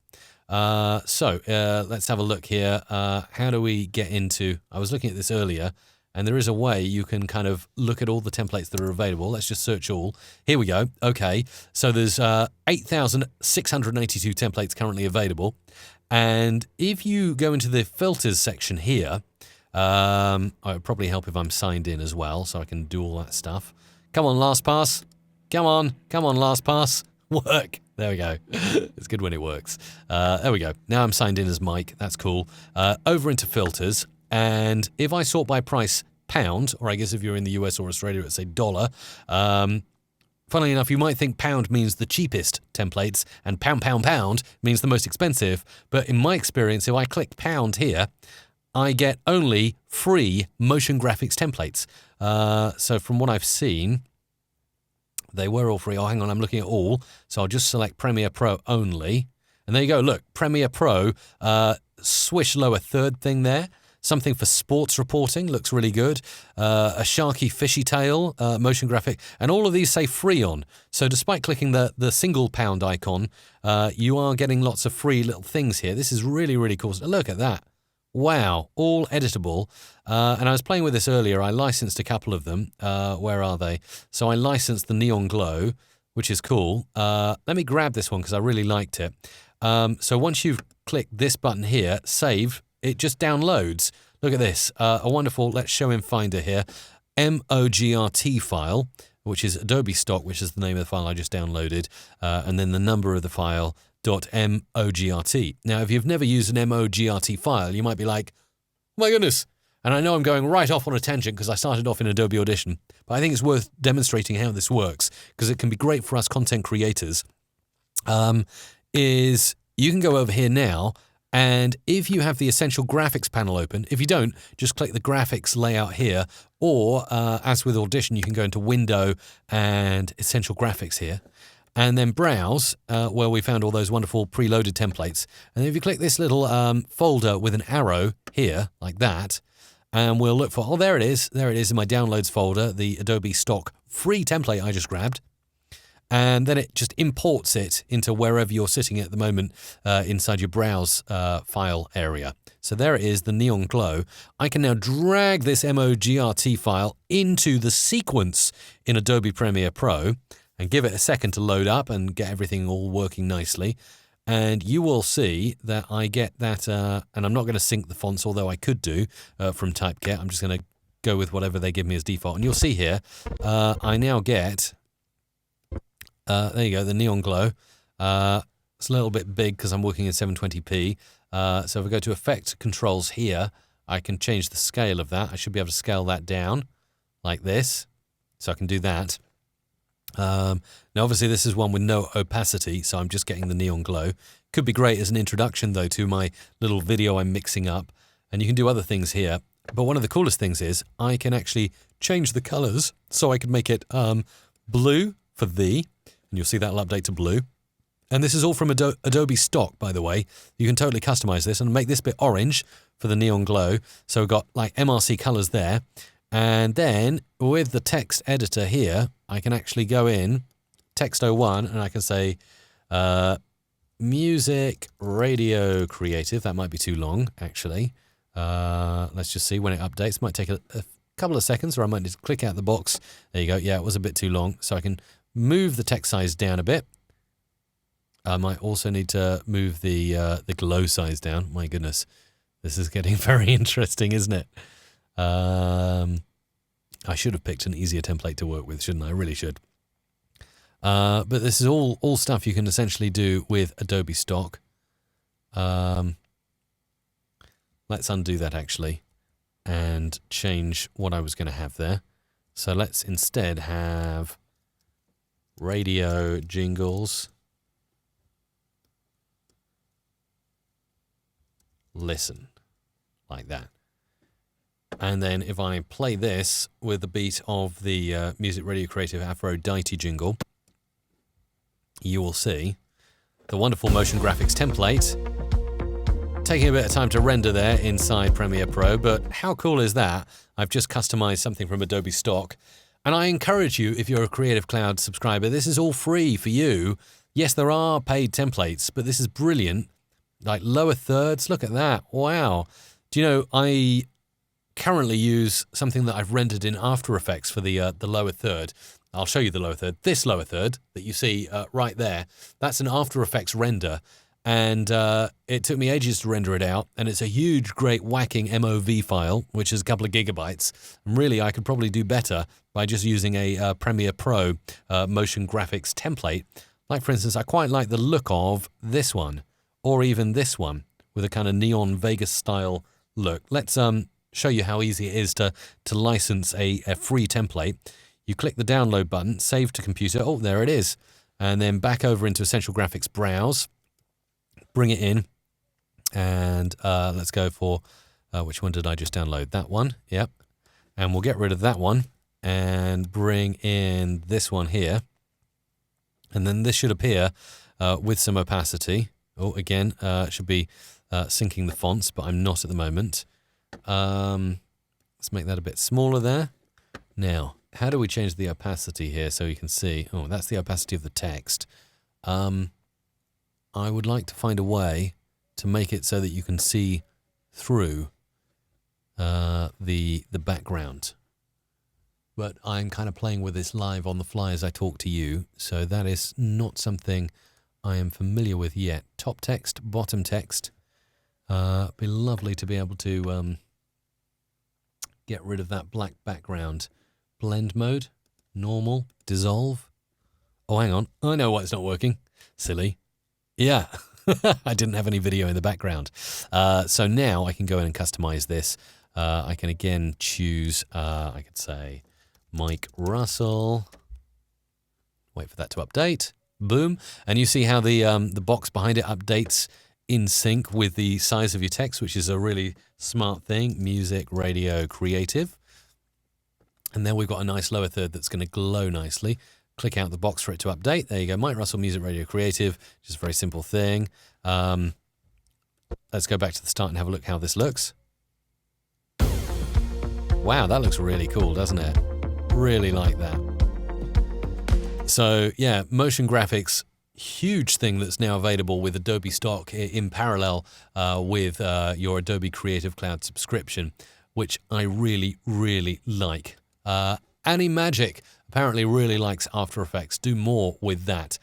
So let's have a look here. How do we get into, I was looking at this earlier, and there is a way you can kind of look at all the templates that are available. Let's just search all. Here we go. Okay, so there's 8,682 templates currently available. And if you go into the filters section here, it would probably help if I'm signed in as well, so I can do all that stuff. Come on, LastPass. Come on, LastPass. Work. There we go. It's good when it works. There we go. Now I'm signed in as Mike. That's cool. Over into filters, and if I sort by price pound, or I guess if you're in the US or Australia, it's a dollar. Funnily enough, you might think pound means the cheapest templates, and pound means the most expensive. But in my experience, if I click pound here, I get only free motion graphics templates. So from what I've seen, they were all free. Oh, hang on, I'm looking at all. So I'll just select Premiere Pro only. And there you go. Look, Premiere Pro, swish lower third thing there. Something for sports reporting, looks really good. A sharky fishy tail, motion graphic. And all of these say free on. So despite clicking the single pound icon, you are getting lots of free little things here. This is really, really cool. Look at that. Wow, all editable. And I was playing with this earlier. I licensed a couple of them. Where are they? So I licensed the Neon Glow, which is cool. Let me grab this one because I really liked it. So once you've clicked this button here, save, it just downloads. Look at this. A wonderful, let's show in Finder here, MOGRT file, which is Adobe Stock, which is the name of the file I just downloaded, and then the number of the file, .mogrt. Now, if you've never used an MOGRT file, you might be like, oh my goodness. And I know I'm going right off on a tangent because I started off in Adobe Audition, but I think it's worth demonstrating how this works because it can be great for us content creators. Is you can go over here now, and if you have the Essential Graphics panel open, if you don't, just click the graphics layout here, or as with Audition, you can go into Window and Essential Graphics here. And then browse where we found all those wonderful preloaded templates. And if you click this little folder with an arrow here, like that, and we'll look for, oh, there it is. There it is in my downloads folder, the Adobe Stock free template I just grabbed. And then it just imports it into wherever you're sitting at the moment inside your browse file area. So there it is, the Neon Glow. I can now drag this MOGRT file into the sequence in Adobe Premiere Pro and give it a second to load up and get everything all working nicely. And you will see that I get that, and I'm not going to sync the fonts, although I could do from Typekit. I'm just going to go with whatever they give me as default. And you'll see here, I now get, there you go, the Neon Glow. It's a little bit big because I'm working in 720p. So if I go to Effect Controls here, I can change the scale of that. I should be able to scale that down like this. So I can do that. Now, obviously, this is one with no opacity, so I'm just getting the Neon Glow. Could be great as an introduction, though, to my little video I'm mixing up. And you can do other things here. But one of the coolest things is I can actually change the colors. So I can make it blue for thee. And you'll see that'll update to blue. And this is all from Adobe Stock, by the way. You can totally customize this and make this bit orange for the Neon Glow. So we've got like MRC colors there. And then with the text editor here, I can actually go in, text 01, and I can say music, radio, creative. That might be too long, actually. Let's just see when it updates. Might take a couple of seconds, or I might just click out the box. There you go. Yeah, it was a bit too long. So I can move the text size down a bit. I might also need to move the glow size down. My goodness, this is getting very interesting, isn't it? I should have picked an easier template to work with, shouldn't I? I really should. But this is all stuff you can essentially do with Adobe Stock. Let's undo that actually and change what I was going to have there. So let's instead have radio jingles. Listen, like that. And then if I play this with the beat of the Music Radio Creative Aphrodite jingle, you will see the wonderful motion graphics template taking a bit of time to render there inside Premiere Pro, but how cool is that? I've just customized something from Adobe Stock, and I encourage you, if you're a Creative Cloud subscriber, this is all free for you. Yes, there are paid templates, but this is brilliant. Like lower thirds, look at that. Wow. Do you know, I currently use something that I've rendered in After Effects for the lower third. I'll show you the lower third. This lower third that you see right there, that's an After Effects render. And it took me ages to render it out. And it's a huge, great whacking MOV file, which is a couple of gigabytes. And really, I could probably do better by just using a Premiere Pro motion graphics template. Like, for instance, I quite like the look of this one, or even this one, with a kind of neon Vegas style look. Let's show you how easy it is to license a free template. You click the download button, save to computer. Oh, there it is. And then back over into Essential Graphics Browse. Bring it in. And let's go for, which one did I just download? That one. Yep. And we'll get rid of that one and bring in this one here. And then this should appear with some opacity. Oh, again, should be syncing the fonts, but I'm not at the moment. Let's make that a bit smaller there. Now, how do we change the opacity here so you can see? Oh, that's the opacity of the text. I would like to find a way to make it so that you can see through the background. But I'm kind of playing with this live on the fly as I talk to you, so that is not something I am familiar with yet. Top text, bottom text. It'd be lovely to be able to get rid of that black background. Blend mode, normal, dissolve. Oh, hang on. I know why it's not working. Silly. Yeah, I didn't have any video in the background. So now I can go in and customize this. I can again choose, I could say, Mike Russell. Wait for that to update. Boom. And you see how the box behind it updates in sync with the size of your text, which is a really smart thing. Music, radio, creative. And then we've got a nice lower third that's going to glow nicely. Click out the box for it to update. There you go. Mike Russell, Music Radio Creative. Just a very simple thing. Let's go back to the start and have a look how this looks. Wow, that looks really cool, doesn't it? Really like that. So, yeah, motion graphics, huge thing that's now available with Adobe Stock in parallel with your Adobe Creative Cloud subscription, which I really, really like. Animagic apparently really likes After Effects. Do more with that.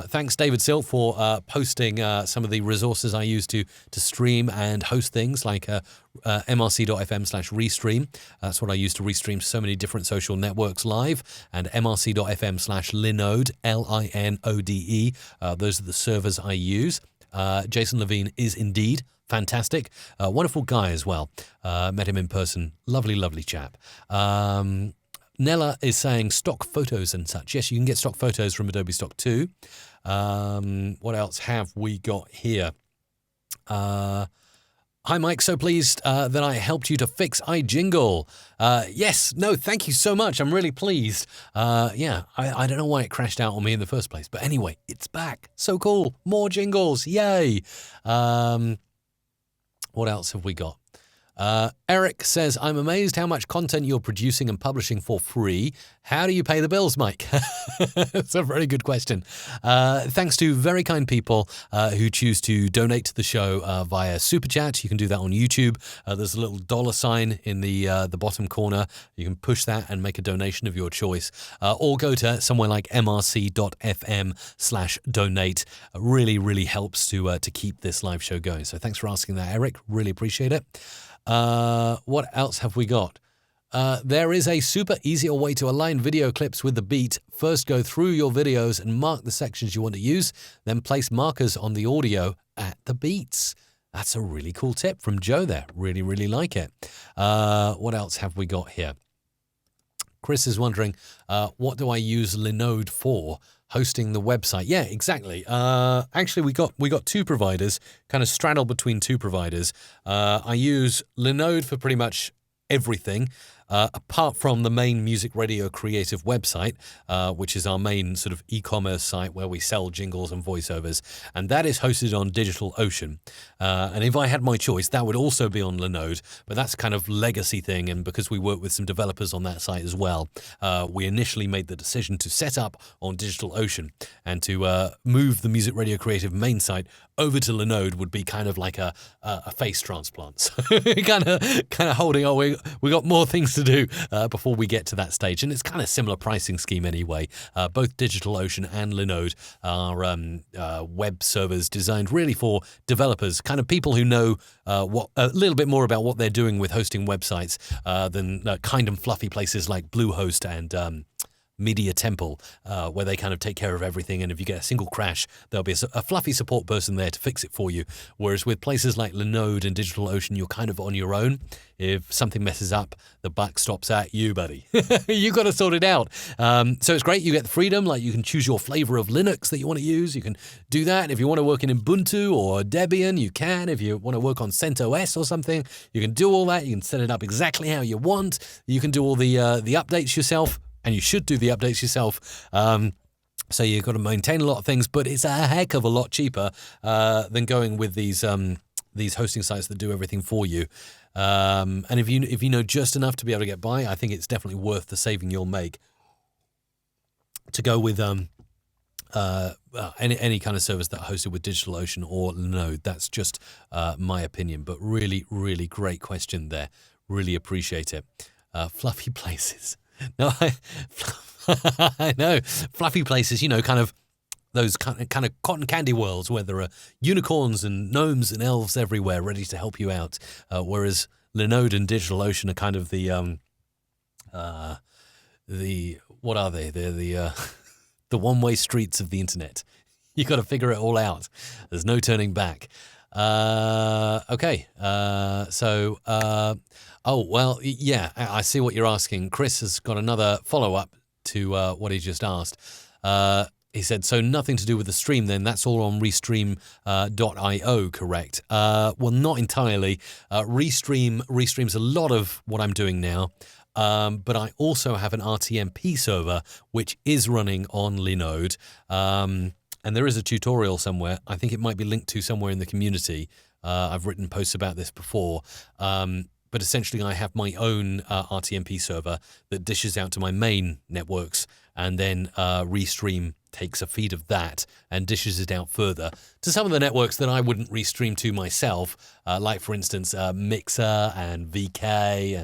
Thanks, David Silt, for posting some of the resources I use to stream and host things like mrc.fm/restream. That's what I use to restream so many different social networks live. And mrc.fm/linode, Linode. Those are the servers I use. Jason Levine is indeed fantastic. Wonderful guy as well. Met him in person. Lovely, lovely chap. Nella is saying stock photos and such. Yes, you can get stock photos from Adobe Stock too. What else have we got here? Hi, Mike. So pleased that I helped you to fix iJingle. Yes. No, thank you so much. I'm really pleased. Yeah, I don't know why it crashed out on me in the first place. But anyway, it's back. So cool. More jingles. Yay. What else have we got? Eric says, I'm amazed how much content you're producing and publishing for free. How do you pay the bills, Mike? That's a very good question. Thanks to very kind people who choose to donate to the show via Super Chat. You can do that on YouTube. There's a little $sign in the bottom corner. You can push that and make a donation of your choice. Or go to somewhere like mrc.fm/donate. Really, really helps to keep this live show going. So thanks for asking that, Eric. Really appreciate it. What else have we got? There is a super easier way to align video clips with the beat. First, go through your videos and mark the sections you want to use, then place markers on the audio at the beats. That's a really cool tip from Joe there. Really, really like it. What else have we got here? Chris is wondering, what do I use Linode for? Hosting the website. Yeah, exactly. Actually, we got two providers, kind of straddle between two providers. I use Linode for pretty much everything, apart from the main Music Radio Creative website, which is our main sort of e-commerce site where we sell jingles and voiceovers, and that is hosted on DigitalOcean. And if I had my choice, that would also be on Linode, but that's kind of legacy thing, and because we work with some developers on that site as well, we initially made the decision to set up on DigitalOcean, and to move the Music Radio Creative main site over to Linode would be kind of like a face transplant. So kind of holding on. We got more things to do before we get to that stage, and it's kind of similar pricing scheme anyway. Both DigitalOcean and Linode are web servers designed really for developers, kind of people who know what a little bit more about what they're doing with hosting websites than kind of fluffy places like Bluehost and Media Temple, where they kind of take care of everything, and if you get a single crash, there'll be a fluffy support person there to fix it for you. Whereas with places like Linode and DigitalOcean, you're kind of on your own. If something messes up, the buck stops at you, buddy. You got to sort it out. So it's great. You get the freedom, like you can choose your flavor of Linux that you want to use. You can do that. If you want to work in Ubuntu or Debian, you can. If you want to work on CentOS or something, you can do all that. You can set it up exactly how you want. You can do all the updates yourself. And you should do the updates yourself. So you've got to maintain a lot of things, but it's a heck of a lot cheaper than going with these hosting sites that do everything for you. And if you know just enough to be able to get by, I think it's definitely worth the saving you'll make to go with any kind of service that hosted with DigitalOcean or Linode. That's just my opinion, but really, really great question there. Really appreciate it. Fluffy places. No, I know. Fluffy places, kind of those kind of cotton candy worlds where there are unicorns and gnomes and elves everywhere ready to help you out. Whereas Linode and DigitalOcean are kind of the what are they? They're the one-way streets of the internet. You got to figure it all out. There's no turning back. Okay. Oh, well, yeah, I see what you're asking. Chris has got another follow-up to what he just asked. He said, so nothing to do with the stream then, that's all on Restream.io, correct? Well, not entirely. Restream's a lot of what I'm doing now, but I also have an RTMP server, which is running on Linode, and there is a tutorial somewhere. I think it might be linked to somewhere in the community. I've written posts about this before. But essentially, I have my own RTMP server that dishes out to my main networks, and then Restream takes a feed of that and dishes it out further to some of the networks that I wouldn't restream to myself, like, for instance, Mixer and VK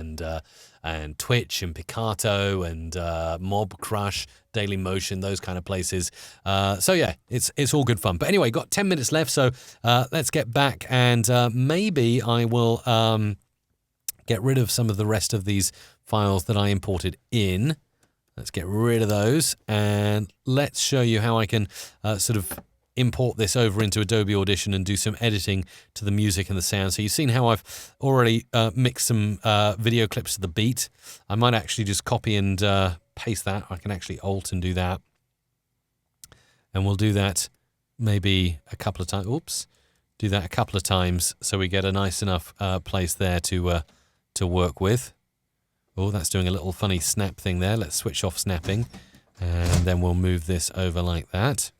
and Twitch and Picato and Mob Crush, Dailymotion, those kind of places. So yeah, it's all good fun. But anyway, got 10 minutes left, so let's get back, and maybe I will get rid of some of the rest of these files that I imported in. Let's get rid of those, and let's show you how I can sort of import this over into Adobe Audition and do some editing to the music and the sound. So you've seen how I've already mixed some video clips to the beat. I might actually just copy and paste that. I can actually Alt and do that. And we'll do that maybe a couple of times. Oops. Do that a couple of times so we get a nice enough place there to work with. Oh, that's doing a little funny snap thing there. Let's switch off snapping, and then we'll move this over like that.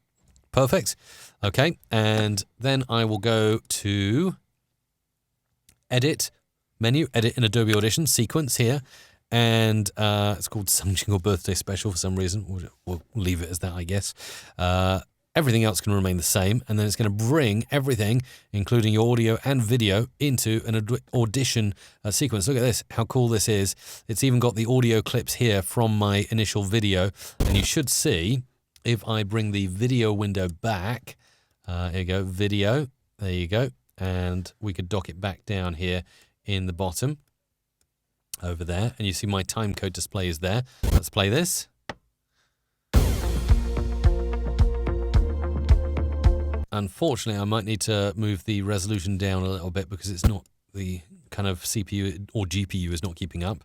Perfect. Okay, and then I will go to Edit, menu, Edit in Adobe Audition, Sequence here, and it's called Some Jingle Birthday Special for some reason. We'll leave it as that, I guess. Everything else can remain the same, and then it's going to bring everything, including your audio and video, into an audition sequence. Look at this, how cool this is. It's even got the audio clips here from my initial video, and you should see, if I bring the video window back, here you go, video, there you go, and we could dock it back down here in the bottom, over there, and you see my timecode display is there. Let's play this. Unfortunately, I might need to move the resolution down a little bit because it's not the kind of CPU or GPU is not keeping up.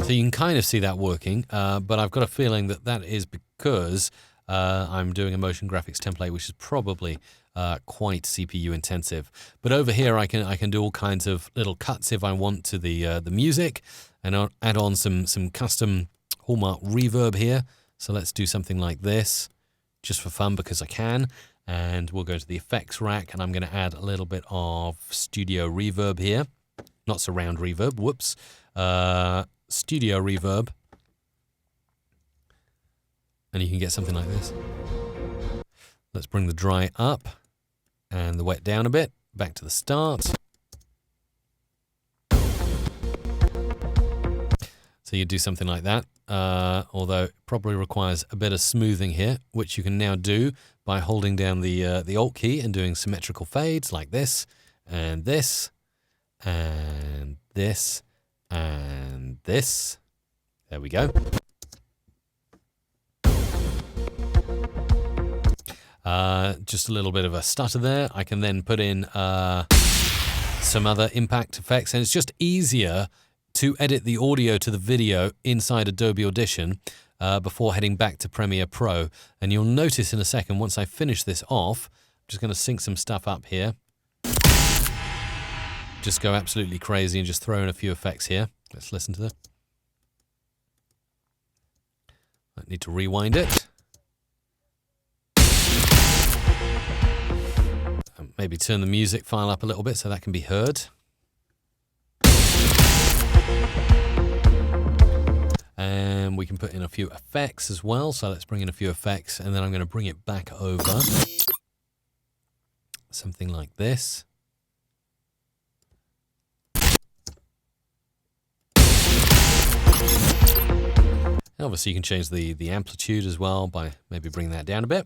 So you can kind of see that working, but I've got a feeling that that is because I'm doing a motion graphics template, which is probably quite CPU intensive. But over here, I can do all kinds of little cuts if I want to the music, and I'll add on some custom Hallmark reverb here. So let's do something like this, just for fun because I can. And we'll go to the effects rack, and I'm going to add a little bit of studio reverb here, not surround reverb. Whoops, studio reverb. And you can get something like this. Let's bring the dry up and the wet down a bit. Back to the start. So you do something like that, although it probably requires a bit of smoothing here, which you can now do by holding down the Alt key and doing symmetrical fades like this, and this, and this, and this. There we go. Just a little bit of a stutter there. I can then put in some other impact effects, and it's just easier to edit the audio to the video inside Adobe Audition before heading back to Premiere Pro. And you'll notice in a second, once I finish this off, I'm just going to sync some stuff up here. Just go absolutely crazy and just throw in a few effects here. Let's listen to that. I need to rewind it. Maybe turn the music file up a little bit so that can be heard. And we can put in a few effects as well. So let's bring in a few effects, and then I'm going to bring it back over. Something like this. And obviously you can change the amplitude as well by maybe bringing that down a bit.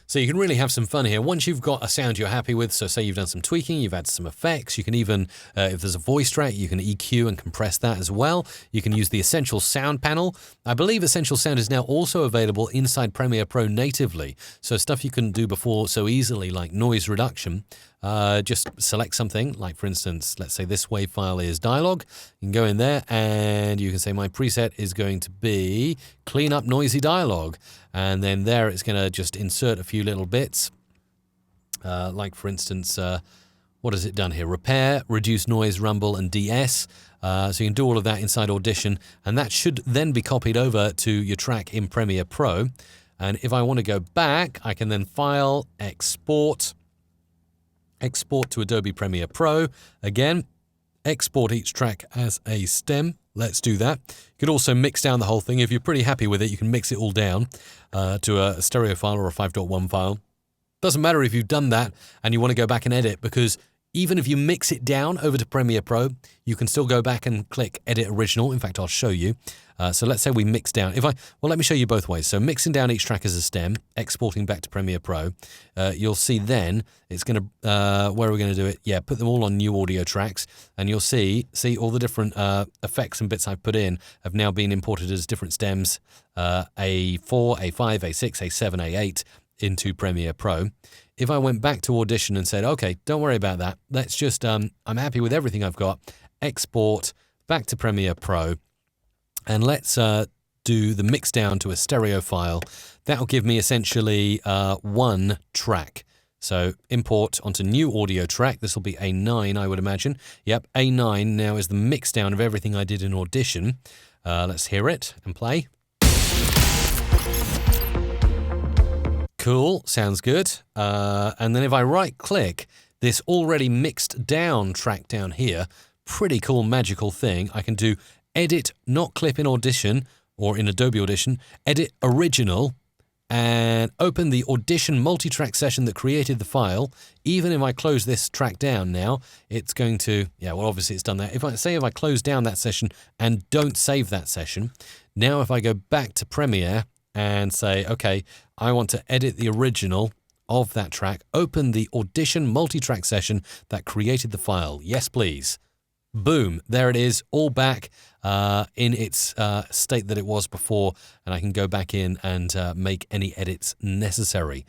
So you can really have some fun here. Once you've got a sound you're happy with, so say you've done some tweaking, you've added some effects, you can even, if there's a voice track, you can EQ and compress that as well. You can use the Essential Sound panel. I believe Essential Sound is now also available inside Premiere Pro natively. So stuff you couldn't do before so easily, like noise reduction. Just select something, like for instance, let's say this WAV file is dialogue. You can go in there and you can say my preset is going to be clean up noisy dialogue. And then there it's going to just insert a few little bits. Like for instance, what has it done here? Repair, reduce noise, rumble, and DS. So you can do all of that inside Audition, and that should then be copied over to your track in Premiere Pro. And if I want to go back, I can then File, Export to Adobe Premiere Pro. Again, export each track as a stem. Let's do that. You could also mix down the whole thing. If you're pretty happy with it, you can mix it all down to a stereo file or a 5.1 file. Doesn't matter if you've done that and you want to go back and edit, because even if you mix it down over to Premiere Pro, you can still go back and click Edit Original. In fact, I'll show you. So let's say we mix down. Well, let me show you both ways. So mixing down each track as a stem, exporting back to Premiere Pro. You'll see then it's going to, where are we going to do it? Yeah, put them all on new audio tracks, and you'll see all the different effects and bits I've put in have now been imported as different stems, A4, A5, A6, A7, A8 into Premiere Pro. If I went back to Audition and said, okay, don't worry about that. Let's just, I'm happy with everything I've got. Export back to Premiere Pro. And let's do the mix down to a stereo file. That'll give me essentially one track. So import onto new audio track. This will be A9, I would imagine. Yep, A9 now is the mix down of everything I did in Audition. Let's hear it and play. Cool, sounds good. And then if I right-click this already mixed down track down here, pretty cool magical thing, I can do edit, not clip in Audition or in Adobe Audition, edit original, and open the Audition multi-track session that created the file. Even if I close this track down now, it's going to, obviously it's done that. If I close down that session and don't save that session, now if I go back to Premiere and say, okay, I want to edit the original of that track, open the Audition multi-track session that created the file. Yes, please. Boom, there it is, all back in its state that it was before, and I can go back in and make any edits necessary.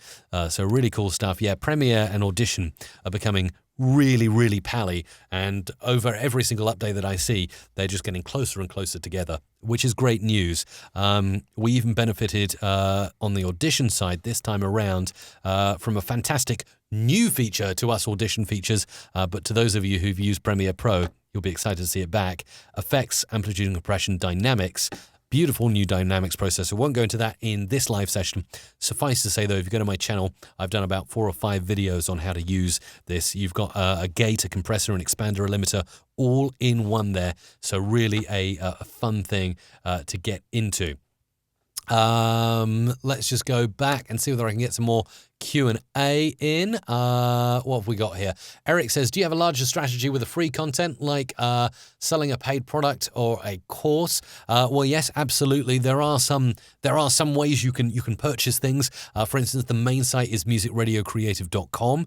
So really cool stuff. Yeah, Premiere and Audition are becoming really, really pally, and over every single update that I see, they're just getting closer and closer together, which is great news. We even benefited on the Audition side this time around from a fantastic new feature to us Audition features, but to those of you who've used Premiere Pro, you'll be excited to see it back. Effects, amplitude and compression, dynamics. Beautiful new dynamics processor. Won't go into that in this live session. Suffice to say, though, if you go to my channel, I've done about 4 or 5 videos on how to use this. You've got a gate, a compressor, an expander, a limiter, all in one there. So really a fun thing to get into. Let's just go back and see whether I can get some more Q&A in. What have we got here? Eric says, do you have a larger strategy with the free content, like selling a paid product or a course? Well, yes, absolutely. There are some ways you can purchase things. For instance, the main site is musicradiocreative.com.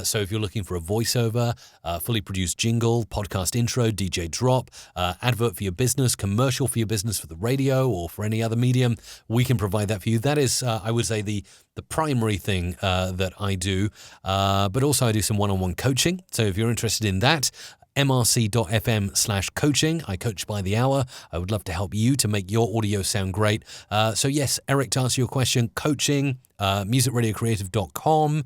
So if you're looking for a voiceover, fully produced jingle, podcast intro, DJ drop, advert for your business, commercial for your business for the radio or for any other medium, we can provide that for you. That is, I would say, the primary thing that I do, but also I do some one-on-one coaching. So if you're interested in that, mrc.fm/coaching. I coach by the hour. I would love to help you to make your audio sound great. So yes, Eric, to answer your question, coaching, musicradiocreative.com,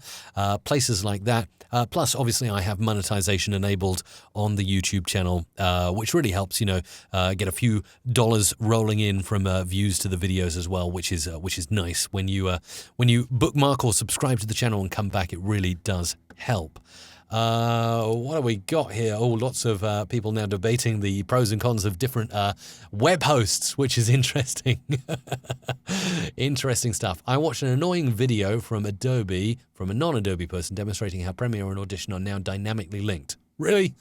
places like that. Plus, obviously, I have monetization enabled on the YouTube channel, which really helps, get a few dollars rolling in from views to the videos as well, which is nice. When you bookmark or subscribe to the channel and come back, it really does help. What have we got here? Oh, lots of people now debating the pros and cons of different web hosts, which is interesting. Interesting stuff. I watched an annoying video from Adobe, from a non-Adobe person, demonstrating how Premiere and Audition are now dynamically linked. Really?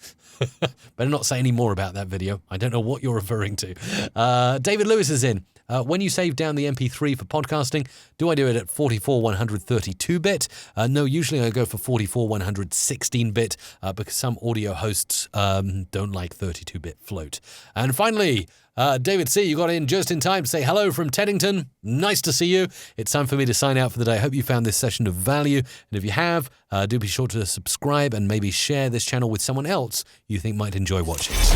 Better not say any more about that video. I don't know what you're referring to. David Lewis is in. When you save down the MP3 for podcasting, do I do it at 44/132-bit? No, usually I go for 44/116-bit because some audio hosts don't like 32-bit float. And finally, David C., you got in just in time to say hello from Teddington. Nice to see you. It's time for me to sign out for the day. I hope you found this session of value. And if you have, do be sure to subscribe and maybe share this channel with someone else you think might enjoy watching it.